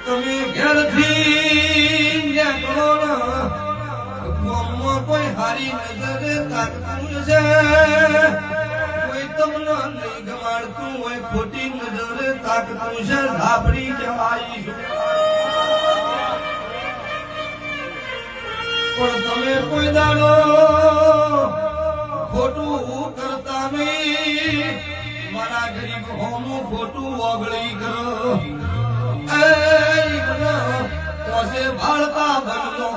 તમે ઘેરથી નીકળો ને ગામમાં કોઈ હારી નજરે તાકતું છે, કોઈ તમને નહીં ગમાડતું હોય, ખોટી નજરે તાકતું છે, ધાબડી જવાઈ પણ તમે કોઈ દાડો ખોટું કરતા નહીં, મારા ગરીબ હોમું ખોટું ઓગળી કરો. પાસે બાળકા બનનો